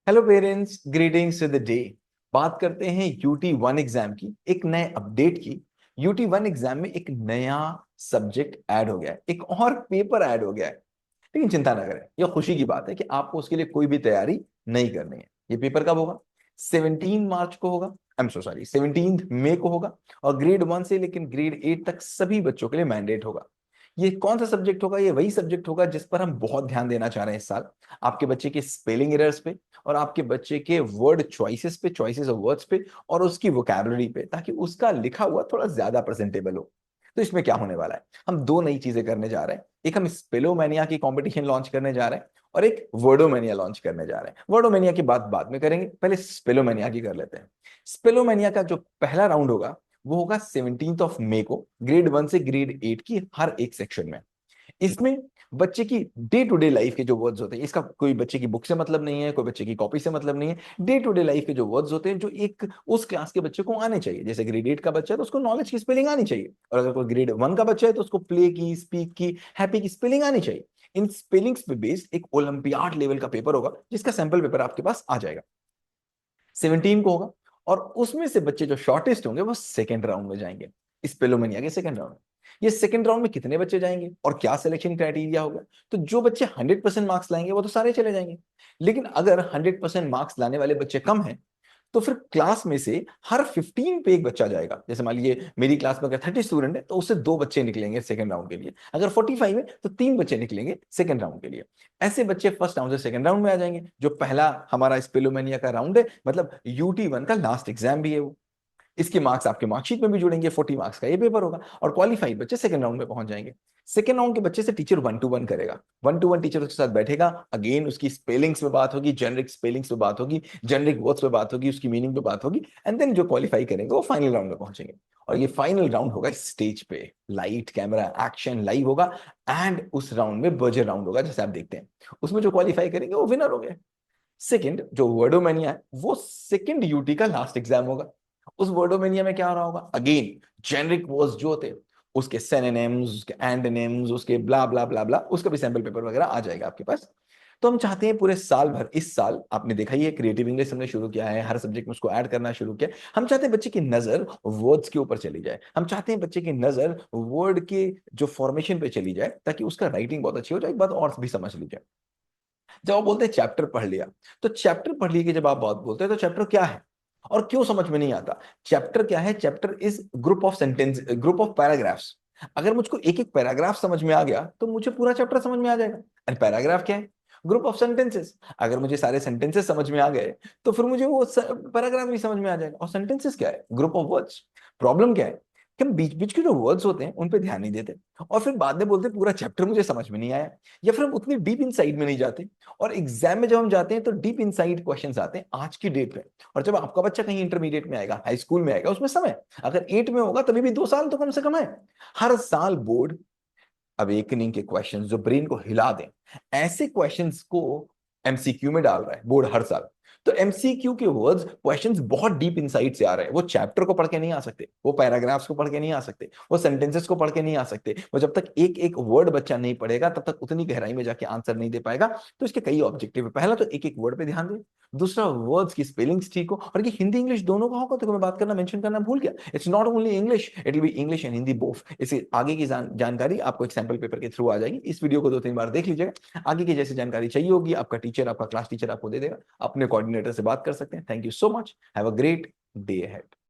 Hello parents, greetings to the day. बात करते हैं यूटी वन एग्जाम की, एक नए अपडेट की। यूटी वन एग्जाम में एक नया सब्जेक्ट ऐड हो गया है, एक और पेपर ऐड हो गया है। लेकिन चिंता ना करें, यह खुशी की बात है कि आपको उसके लिए कोई भी तैयारी नहीं करनी है। ये पेपर कब होगा? 17 मार्च को होगा। आई एम सो सॉरी, 17 मई को होगा। और ग्रेड वन से लेकिन ग्रेड एट तक सभी बच्चों के लिए मैंडेट होगा। ये कौन सा सब्जेक्ट होगा? ये वही सब्जेक्ट होगा जिस पर हम बहुत ध्यान देना चाह रहे हैं इस साल। आपके बच्चे के स्पेलिंग एरर्स पे, और आपके बच्चे के वर्ड चॉइसेस पे, चॉइसेस ऑफ वर्ड्स पे, और उसकी वोकैबुलरी पे, ताकि उसका लिखा हुआ थोड़ा ज्यादा प्रेजेंटेबल हो। तो इसमें क्या होने वाला है? हम दो नई चीजें करने जा रहे हैं। एक, हम स्पेलोमैनिया की कंपटीशन लॉन्च करने जा रहे हैं, और एक वर्डोमेनिया लॉन्च करने जा रहे हैं। वर्डोमेनिया की बात बाद में करेंगे, पहले स्पेलोमैनिया की कर लेते हैं। स्पेलोमैनिया का जो पहला राउंड होगा वो होगा 17 मई को, ग्रेड वन से ग्रेड एट की हर एक सेक्शन में। इसमें बच्चे की डे टू डे लाइफ के जो वर्ड्स होते हैं, इसका कोई बच्चे की बुक से मतलब नहीं है, कोई बच्चे की कॉपी से मतलब नहीं है। डे टू डे लाइफ के जो वर्ड्स होते हैं, जो एक उस क्लास के बच्चे को आने चाहिए। जैसे ग्रेड एट का बच्चा है तो उसको नॉलेज की स्पेलिंग आनी चाहिए, और अगर कोई ग्रेड वन का बच्चा है तो उसको प्ले की, स्पीक की, हैप्पी की स्पेलिंग आनी चाहिए। इन स्पेलिंग्स पे बेस्ड एक ओलंपियाड लेवल का पेपर होगा, जिसका सैंपल पेपर आपके पास आ जाएगा। 17 को होगा। और उसमें से बच्चे जो शॉर्टेस्ट होंगे वो सेकेंड राउंड में जाएंगे, स्पेलोमेनिया के सेकेंड राउंड में। ये सेकेंड राउंड में कितने बच्चे जाएंगे और क्या सिलेक्शन क्राइटेरिया होगा? तो जो बच्चे 100% मार्क्स लाएंगे वो तो सारे चले जाएंगे। लेकिन अगर 100% मार्क्स लाने वाले बच्चे कम हैं, तो फिर क्लास में से हर 15 पे एक बच्चा जाएगा। जैसे मान लीजिए मेरी क्लास में अगर 30 स्टूडेंट है तो उससे दो बच्चे निकलेंगे सेकंड राउंड के लिए। अगर 45 है तो तीन बच्चे निकलेंगे सेकंड राउंड के लिए। ऐसे बच्चे फर्स्ट राउंड से सेकंड राउंड में आ जाएंगे। जो पहला हमारा स्पेलोमेनिया का राउंड है, मतलब यूटी वन का लास्ट एग्जाम भी है वो। इसके मार्क्स आपके मार्कशीट में भी जुड़ेंगे। 40 मार्क्स का ये पेपर होगा, और क्वालिफाइड बच्चे सेकंड राउंड में पहुंच जाएंगे। सेकंड राउंड के बच्चे से टीचर वन टू वन करेगा। वन टू वन टीचर उसके साथ बैठेगा। अगेन उसकी स्पेलिंग्स पे बात होगी, जेनरिक स्पेलिंग्स पे बात होगी, जेनरिक वर्ड्स पे बात होगी, उसकी मीनिंग पे बात होगी। एंड देन जो क्वालिफाई करेंगे वो फाइनल राउंड में पहुंचेंगे। और ये फाइनल राउंड होगा स्टेज पे, लाइट कैमरा एक्शन लाइव होगा। एंड उस राउंड में बजर राउंड होगा, जैसे आप देखते हैं। उसमें जो क्वालिफाई करेंगे वो विनर हो गए। सेकंड, जो वर्डोमेनिया है, वो सेकंड यूटी का लास्ट एग्जाम होगा। उस वर्डोमेनिया में क्या हो रहा होगा? अगेन जेनरिक वर्ड्स जो होते हैं, उसके सिनोनिम्स, उसके एंटोनिम्स, उसके ब्ला ब्ला ब्ला ब्ला, उसका भी सैंपल पेपर वगैरह आ जाएगा आपके पास। तो हम चाहते हैं पूरे साल भर, इस साल आपने देखा ही है क्रिएटिव इंग्लिश हमने शुरू किया है, हर सब्जेक्ट में उसको ऐड करना शुरू किया। हम चाहते हैं बच्चे की नजर वर्ड्स के ऊपर चली जाए। हम चाहते हैं बच्चे की नजर वर्ड के जो फॉर्मेशन पे चली जाए, ताकि उसका राइटिंग बहुत अच्छी हो जाए। एक बात और भी समझ लीजिए, जब आप बोलते हैं चैप्टर पढ़ लिया, तो चैप्टर पढ़ लिया कि जब आप बात बोलते हैं तो चैप्टर क्या है और क्यों समझ में नहीं आता? चैप्टर क्या है? Chapter is group of sentence, group of paragraphs. अगर मुझको एक एक पैराग्राफ समझ में आ गया तो मुझे पूरा चैप्टर समझ में आ जाएगा। एंड पैराग्राफ क्या है? Group of sentences. अगर मुझे सारे सेंटेंसेस समझ में आ गए तो फिर मुझे वो पैराग्राफ भी समझ में आ जाएगा। और सेंटेंसेस क्या है? Group of words. प्रॉब्लम क्या है कि हम बीच बीच के जो वर्ड्स होते हैं उन पे ध्यान नहीं देते, और फिर बाद में बोलते हैं पूरा चैप्टर मुझे समझ में नहीं आया, या फिर हम उतनी डीप इनसाइड में नहीं जाते। और एग्जाम में जब हम जाते हैं तो डीप इनसाइड क्वेश्चंस आते हैं आज की डेट में। और जब आपका बच्चा कहीं इंटरमीडिएट में आएगा, हाई स्कूल में आएगा, उसमें समय, अगर एट में होगा तभी भी 2 साल तो कम से कम है। हर साल बोर्ड अवेकनिंग के क्वेश्चंस जो ब्रेन को हिला दें, ऐसे क्वेश्चंस को एमसीक्यू में डाल रहा है बोर्ड हर साल। तो एमसीक्यू के वर्ड्स, क्वेश्चंस बहुत डीप इनसाइट से आ रहे हैं। वो चैप्टर को पढ़ के नहीं आ सकते, वो पैराग्राफ्स को पढ़ के नहीं आ सकते, वो सेंटेंसेस को पढ़ के नहीं आ सकते। वो जब तक एक एक वर्ड बच्चा नहीं पढ़ेगा तब तक उतनी गहराई में जाके आंसर नहीं दे पाएगा। तो इसके कई ऑब्जेक्टिव है। पहला तो एक एक वर्ड पे ध्यान दे। दूसरा, वर्ड्स की स्पेलिंग्स ठीक हो। और ये हिंदी इंग्लिश दोनों का होगा, तो मैं बात करना मेंशन करना भूल गया, it's not only English, it will be English and Hindi both. इससे आगे की जानकारी आपको एक सैंपल पेपर के थ्रू आ जाएगी। इस वीडियो को 2-3 बार देख लीजिएगा। आगे की जैसी जानकारी चाहिए होगी, आपका टीचर, आपका क्लास टीचर आपको दे देगा। अपने कोऑर्डिनेटर से बात कर सकते हैं। Thank you so much, have a great day ahead.